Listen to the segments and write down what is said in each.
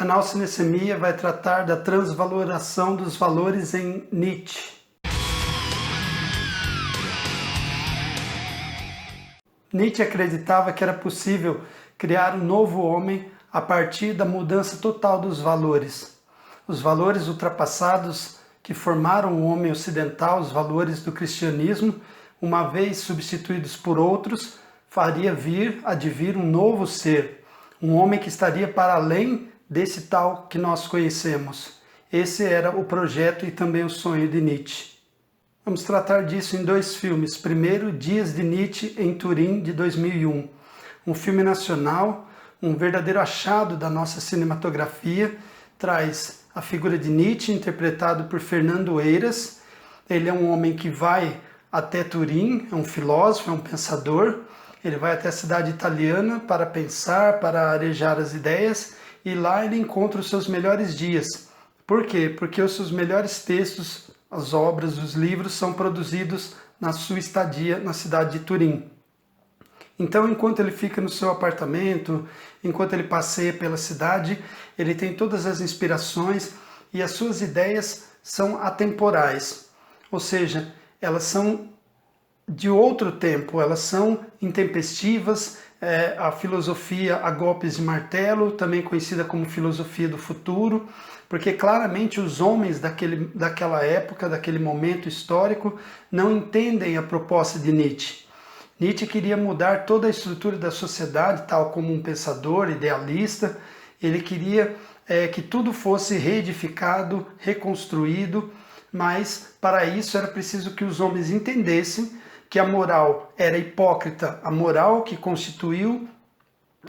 Canal Cinessemia vai tratar da transvaloração dos valores em Nietzsche. Nietzsche acreditava que era possível criar um novo homem a partir da mudança total dos valores. Os valores ultrapassados que formaram o homem ocidental, os valores do cristianismo, uma vez substituídos por outros, faria advir um novo ser, um homem que estaria para além desse tal que nós conhecemos. Esse era o projeto e também o sonho de Nietzsche. Vamos tratar disso em dois filmes. Primeiro, Dias de Nietzsche em Turim, de 2001. Um filme nacional, um verdadeiro achado da nossa cinematografia, traz a figura de Nietzsche, interpretado por Fernando Eiras. Ele é um homem que vai até Turim, é um filósofo, é um pensador. Ele vai até a cidade italiana para pensar, para arejar as ideias, e lá ele encontra os seus melhores dias. Por quê? Porque os seus melhores textos, as obras, os livros são produzidos na sua estadia na cidade de Turim. Então, enquanto ele fica no seu apartamento, enquanto ele passeia pela cidade, ele tem todas as inspirações e as suas ideias são atemporais. Ou seja, elas são de outro tempo, elas são intempestivas, a filosofia a golpes de martelo, também conhecida como filosofia do futuro, porque claramente os homens daquela época, daquele momento histórico, não entendem a proposta de Nietzsche. Nietzsche queria mudar toda a estrutura da sociedade, tal como um pensador idealista. Ele queria que tudo fosse reedificado, reconstruído, mas para isso era preciso que os homens entendessem que a moral era hipócrita. A moral que constituiu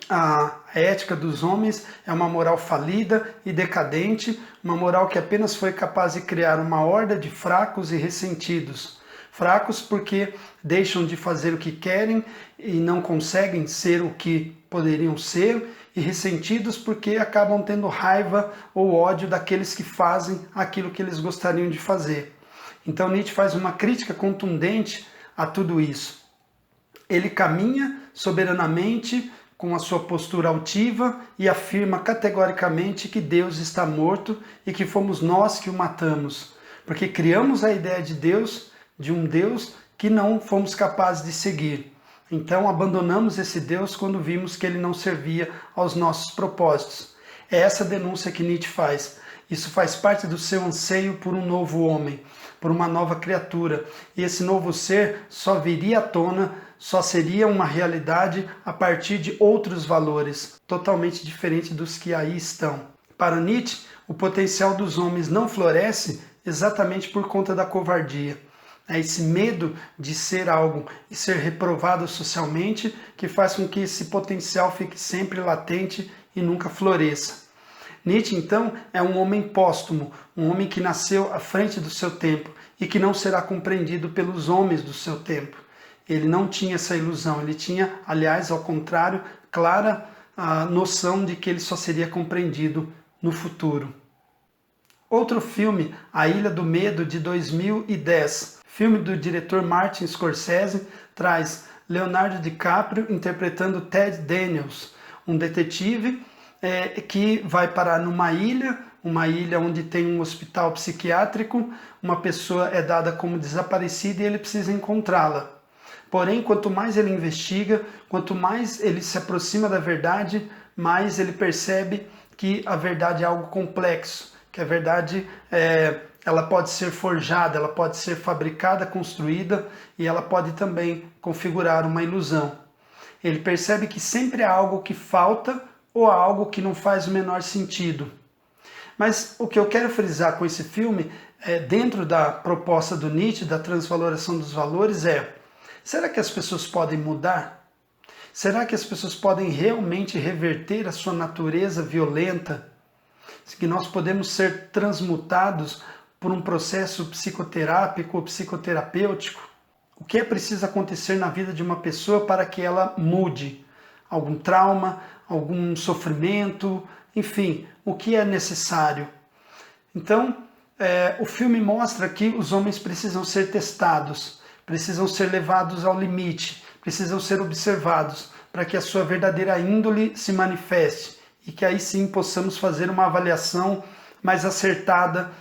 a ética dos homens é uma moral falida e decadente, uma moral que apenas foi capaz de criar uma horda de fracos e ressentidos. Fracos porque deixam de fazer o que querem e não conseguem ser o que poderiam ser, e ressentidos porque acabam tendo raiva ou ódio daqueles que fazem aquilo que eles gostariam de fazer. Então Nietzsche faz uma crítica contundente a tudo isso. Ele caminha soberanamente com a sua postura altiva e afirma categoricamente que Deus está morto e que fomos nós que o matamos, porque criamos a ideia de um Deus que não fomos capazes de seguir. Então abandonamos esse Deus quando vimos que ele não servia aos nossos propósitos. É essa denúncia que Nietzsche faz. Isso faz parte do seu anseio por um novo homem, por uma nova criatura. E esse novo ser só viria à tona, só seria uma realidade a partir de outros valores, totalmente diferentes dos que aí estão. Para Nietzsche, o potencial dos homens não floresce exatamente por conta da covardia. É esse medo de ser algo e ser reprovado socialmente que faz com que esse potencial fique sempre latente e nunca floresça. Nietzsche, então, é um homem póstumo, um homem que nasceu à frente do seu tempo e que não será compreendido pelos homens do seu tempo. Ele não tinha essa ilusão, ele tinha, aliás, ao contrário, clara a noção de que ele só seria compreendido no futuro. Outro filme, A Ilha do Medo, de 2010, filme do diretor Martin Scorsese, traz Leonardo DiCaprio interpretando Ted Daniels, um detetive que vai parar numa ilha onde tem um hospital psiquiátrico, uma pessoa é dada como desaparecida e ele precisa encontrá-la. Porém, quanto mais ele investiga, quanto mais ele se aproxima da verdade, mais ele percebe que a verdade é algo complexo, que a verdade ela pode ser forjada, ela pode ser fabricada, construída e ela pode também configurar uma ilusão. Ele percebe que sempre há algo que falta ou há algo que não faz o menor sentido. Mas o que eu quero frisar com esse filme, dentro da proposta do Nietzsche, da transvaloração dos valores, será que as pessoas podem mudar? Será que as pessoas podem realmente reverter a sua natureza violenta? Que nós podemos ser transmutados por um processo psicoterápico ou psicoterapêutico? O que é preciso acontecer na vida de uma pessoa para que ela mude? Algum trauma, algum sofrimento, enfim, o que é necessário? Então, o filme mostra que os homens precisam ser testados, precisam ser levados ao limite, precisam ser observados para que a sua verdadeira índole se manifeste e que aí sim possamos fazer uma avaliação mais acertada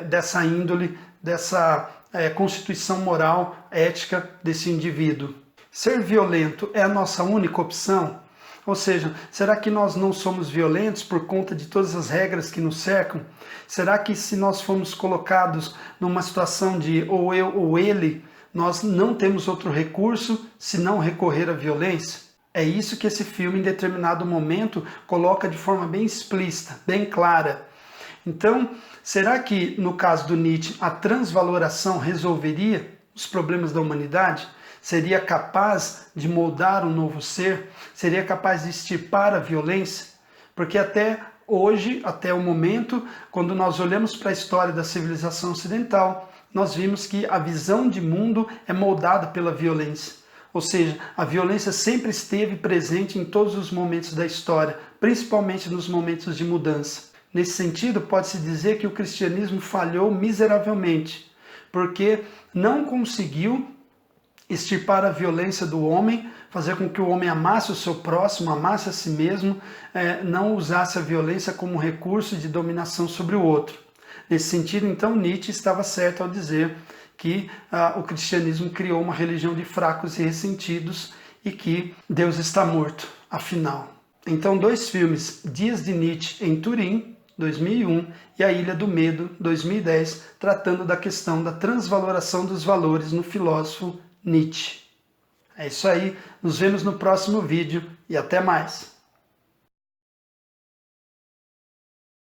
dessa índole, dessa constituição moral, ética desse indivíduo. Ser violento é a nossa única opção? Ou seja, será que nós não somos violentos por conta de todas as regras que nos cercam? Será que se nós formos colocados numa situação de ou eu ou ele, nós não temos outro recurso senão recorrer à violência? É isso que esse filme, em determinado momento, coloca de forma bem explícita, bem clara. Então, será que, no caso do Nietzsche, a transvaloração resolveria os problemas da humanidade? Seria capaz de moldar um novo ser? Seria capaz de extirpar a violência? Porque até hoje, até o momento, quando nós olhamos para a história da civilização ocidental, nós vimos que a visão de mundo é moldada pela violência. Ou seja, a violência sempre esteve presente em todos os momentos da história, principalmente nos momentos de mudança. Nesse sentido, pode-se dizer que o cristianismo falhou miseravelmente, porque não conseguiu extirpar a violência do homem, fazer com que o homem amasse o seu próximo, amasse a si mesmo, não usasse a violência como recurso de dominação sobre o outro. Nesse sentido, então, Nietzsche estava certo ao dizer que o cristianismo criou uma religião de fracos e ressentidos e que Deus está morto, afinal. Então, 2 filmes, Dias de Nietzsche em Turim, 2001, e A Ilha do Medo, 2010, tratando da questão da transvaloração dos valores no filósofo Nietzsche. É isso aí, nos vemos no próximo vídeo e até mais!